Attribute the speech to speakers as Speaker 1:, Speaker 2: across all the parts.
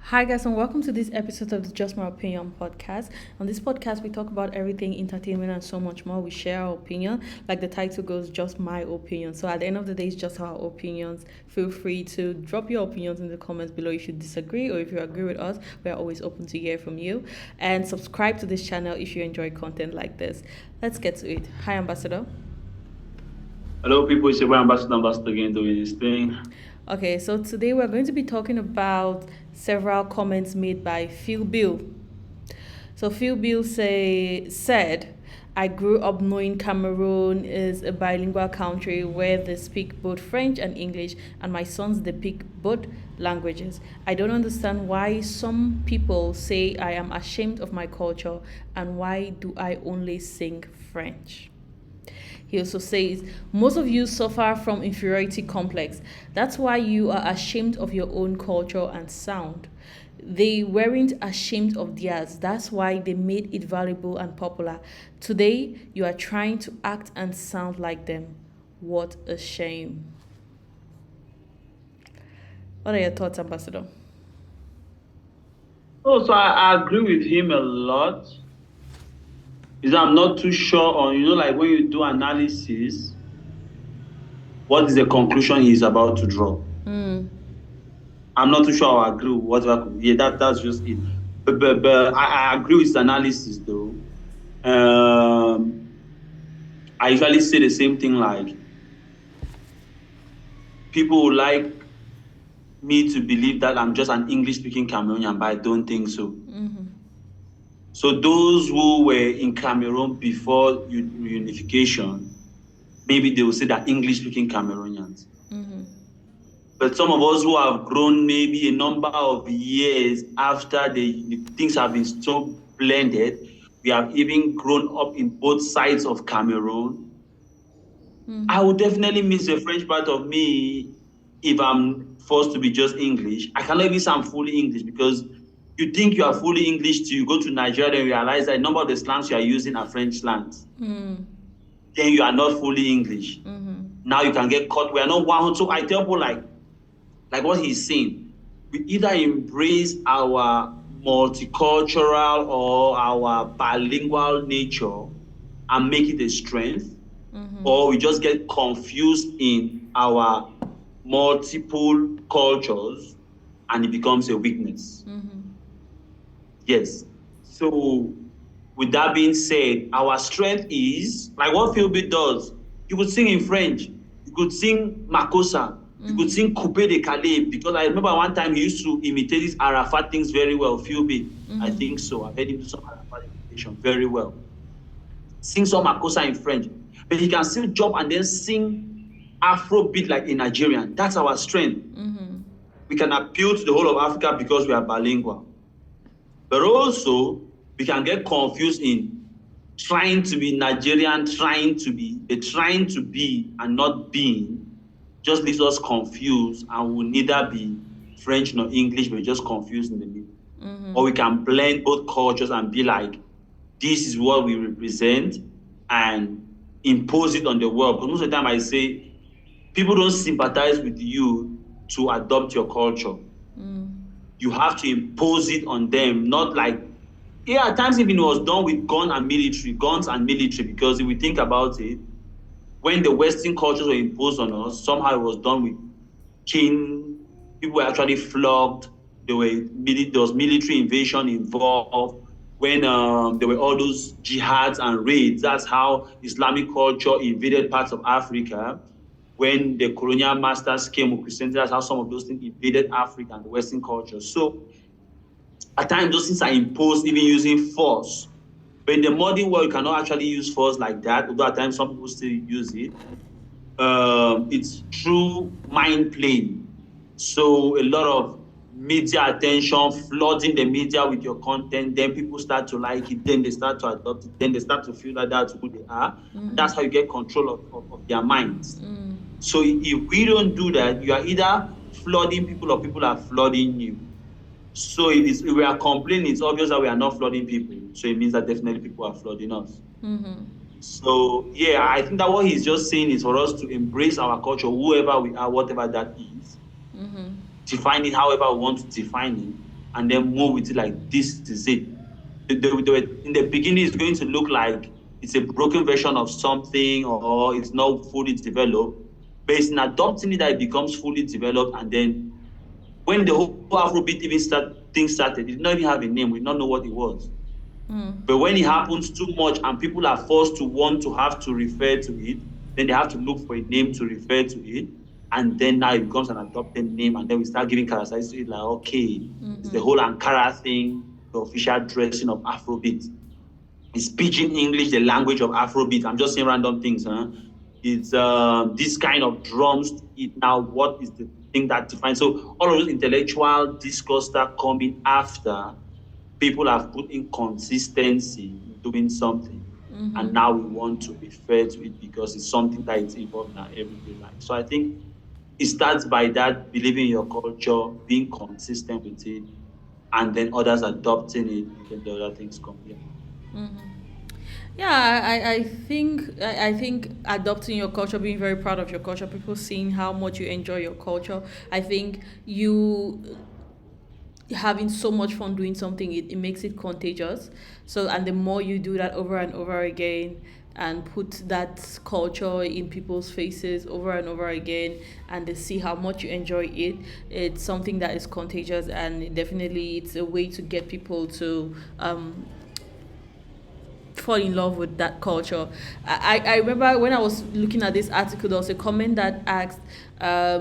Speaker 1: Hi, guys, and welcome to this episode of the Just My Opinion podcast. On this podcast, we talk about everything entertainment and so much more. We share our opinion, like the title goes, Just My Opinion. So at the end of the day, it's just our opinions. Feel free to drop your opinions in the comments below if you disagree or if you agree with us. We are always open to hear from you. And subscribe to this channel if you enjoy content like this. Let's get to it. Hi, Ambassador.
Speaker 2: Hello, people. It's your ambassador again doing this thing.
Speaker 1: Okay, so today we're going to be talking about several comments made by PhillBill. So PhillBill said, I grew up knowing Cameroon is a bilingual country where they speak both French and English, and my sons they speak both languages. I don't understand why some people say I am ashamed of my culture, and why do I only sing French? He also says, most of you suffer from inferiority complex. That's why you are ashamed of your own culture and sound. They weren't ashamed of theirs. That's why they made it valuable and popular. Today, you are trying to act and sound like them. What a shame. What are your thoughts, Ambassador?
Speaker 2: Oh, so I agree with him a lot. I'm not too sure on, like when you do analysis, what is the conclusion he's about to draw? I'm not too sure I agree with whatever. Yeah, that's just it. But I agree with his analysis though. I usually say the same thing like, people would like me to believe that I'm just an English-speaking Cameroonian, but I don't think so. So those who were in Cameroon before reunification, maybe they will say that English-speaking Cameroonians. But some of us who have grown maybe a number of years after the things have been so blended, we have even grown up in both sides of Cameroon. I would definitely miss the French part of me if I'm forced to be just English. I cannot even say I'm fully English because you think you are fully English till you go to Nigeria and realize that a number of the slangs you are using are French slangs. Then you are not fully English. Now you can get caught. We are not one. So I tell people like what he's saying, we either embrace our multicultural or our bilingual nature and make it a strength, or we just get confused in our multiple cultures and it becomes a weakness. Yes. So with that being said, our strength is like what PhillBill does. You could sing in French, you could sing Makossa, you could sing Coupé de Calais, because I remember one time he used to imitate these Arafat things very well, PhillBill. I think so. I heard him do some Arafat imitation very well. Sing some Makossa in French. But he can still jump and then sing Afrobeat like a Nigerian. That's our strength. We can appeal to the whole of Africa because we are bilingual. But also, we can get confused in trying to be Nigerian, trying to be and not being just leaves us confused, and we'll neither be French nor English, but just confused in the middle. Or we can blend both cultures and be like, this is what we represent and impose it on the world. But most of the time I say, people don't sympathize with you to adopt your culture. You have to impose it on them, not like, at times even it was done with guns and military, because if we think about it, when the Western cultures were imposed on us, somehow it was done with king. People were actually flogged. There was military invasion involved. When there were all those jihads and raids, that's how Islamic culture invaded parts of Africa. When the colonial masters came with Christianity, that's how some of those things invaded Africa and the Western culture. So at times, those things are imposed even using force. But in the modern world, you cannot actually use force like that, although at times some people still use it. It's through mind playing. So a lot of media attention, flooding the media with your content, then people start to like it, then they start to adopt it, then they start to feel that that's who they are. And that's how you get control of their minds. So if we don't do that, you are either flooding people or people are flooding you. So if we are complaining, it's obvious that we are not flooding people. So it means that definitely people are flooding us. So yeah, I think that what he's just saying is for us to embrace our culture, whoever we are, whatever that is, define it however we want to define it, and then move with it like this is it. In the beginning, it's going to look like it's a broken version of something or it's not fully developed. But it's in adopting it that it becomes fully developed. And then when the whole Afrobeat thing started, it did not even have a name. We did not know what it was. But when it happens too much and people are forced to want to have to refer to it, then they have to look for a name to refer to it. And then now it becomes an adopted name. And then we start giving characteristics to it like, okay, it's the whole Ankara thing, the official dressing of Afrobeat. It's pidgin English, the language of Afrobeat. I'm just saying random things. Huh? It's this kind of drums to it. Now, what is the thing that defines? So all of those intellectual discourse start coming after people have put in consistency in doing something. And now we want to refer to it because it's something that is involved in our everyday life. So I think it starts by that, believing in your culture, being consistent with it, and then others adopting it, and then the other things come.
Speaker 1: Yeah, I think adopting your culture, being very proud of your culture, people seeing how much you enjoy your culture. I think you having so much fun doing something, it makes it contagious. So, and the more you do that over and over again and put that culture in people's faces over and over again, and they see how much you enjoy it, it's something that is contagious, and definitely it's a way to get people to fall in love with that culture. I remember when I was looking at this article, there was a comment that asked,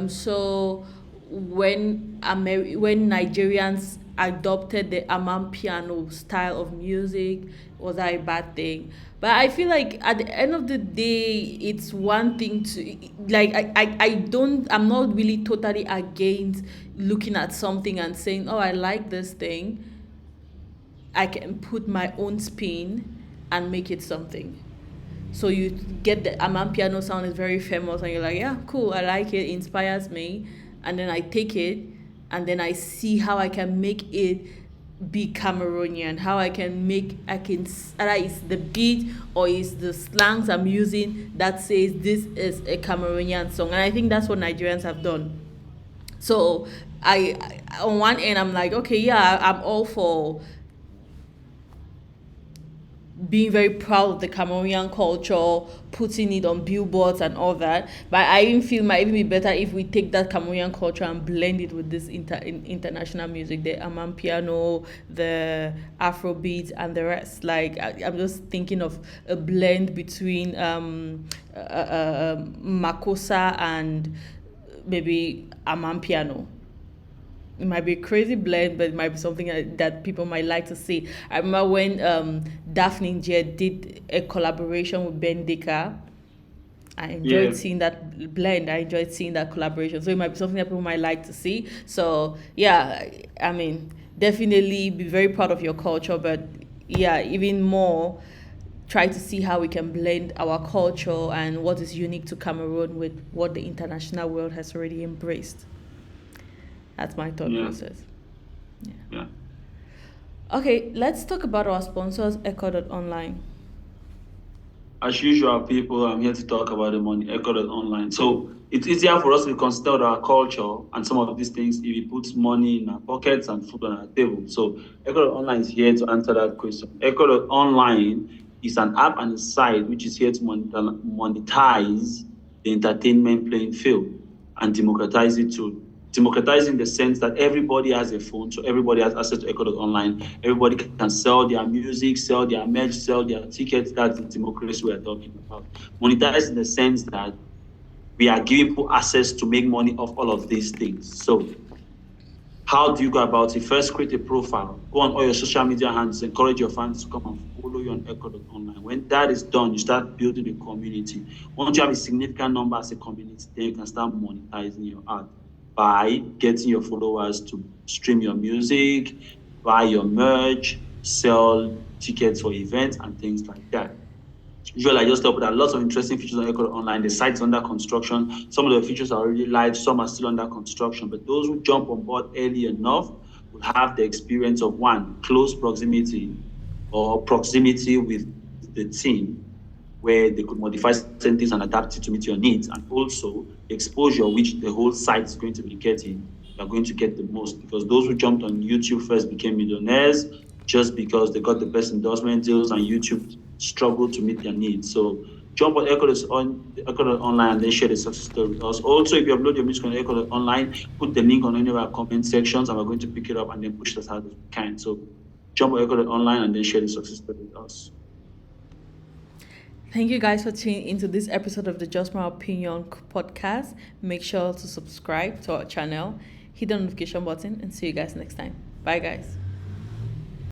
Speaker 1: so when Nigerians adopted the Amapiano style of music, was that a bad thing? But I feel like at the end of the day, it's one thing to like I'm not really totally against looking at something and saying, oh, I like this thing. I can put my own spin and make it something. So you get the Amapiano sound is very famous, and you're like, yeah, cool, I like it, inspires me, and then I take it, and then I see how I can make it be Cameroonian, how I can either it's the beat or it's the slangs I'm using that says this is a Cameroonian song, and I think that's what Nigerians have done. So I on one end I'm like, okay, yeah, I'm all for being very proud of the Cameroonian culture, putting it on billboards and all that. But I even feel it might even be better if we take that Cameroonian culture and blend it with this international music, the Amapiano, the Afrobeat, and the rest. Like I'm just thinking of a blend between Makossa and maybe Amapiano. It might be a crazy blend, but it might be something that people might like to see. I remember when Daphne J did a collaboration with Ben Dika. I enjoyed seeing that blend. I enjoyed seeing that collaboration. So it might be something that people might like to see. So yeah, I mean, definitely be very proud of your culture, but yeah, even more try to see how we can blend our culture and what is unique to Cameroon with what the international world has already embraced. That's my thought process.
Speaker 2: Yeah.
Speaker 1: Okay, let's talk about our sponsors, Echo.online.
Speaker 2: As usual, people, I'm here to talk about the money, Echo.online. So it's easier for us to consider our culture and some of these things if we put money in our pockets and food on our table. So Echo.online is here to answer that question. Echo.online is an app and a site which is here to monetize the entertainment playing field and democratize it to democratize in the sense that everybody has a phone, so everybody has access to Echo.online. Everybody can sell their music, sell their merch, sell their tickets. That's the democracy we're talking about. Monetize in the sense that we are giving people access to make money off all of these things. So how do you go about it? First, create a profile. Go on all your social media handles. Encourage your fans to come and follow you on Echo.online. When that is done, you start building a community. Once you have a significant number as a community, then you can start monetizing your art by getting your followers to stream your music, buy your merch, sell tickets for events and things like that. Usually, I just tell people that lots of interesting features on Echo.online. The site's under construction. Some of the features are already live, some are still under construction. But those who jump on board early enough will have the experience of one, close proximity or proximity with the team, where they could modify certain things and adapt it to meet your needs, and also exposure which the whole site is going to be getting you're going to get the most, because those who jumped on YouTube first became millionaires just because they got the best endorsement deals and YouTube struggled to meet their needs. So jump on Echo Online and then share the success story with us. Also, if you upload your music on Echo Online, put the link on any of our comment sections and we're going to pick it up and then push it as hard as we can. So jump on Echo Online and then share the success story with us.
Speaker 1: Thank you guys for tuning into this episode of the Just My Opinion podcast. Make sure to subscribe to our channel, hit the notification button, and see you guys next time. Bye, guys.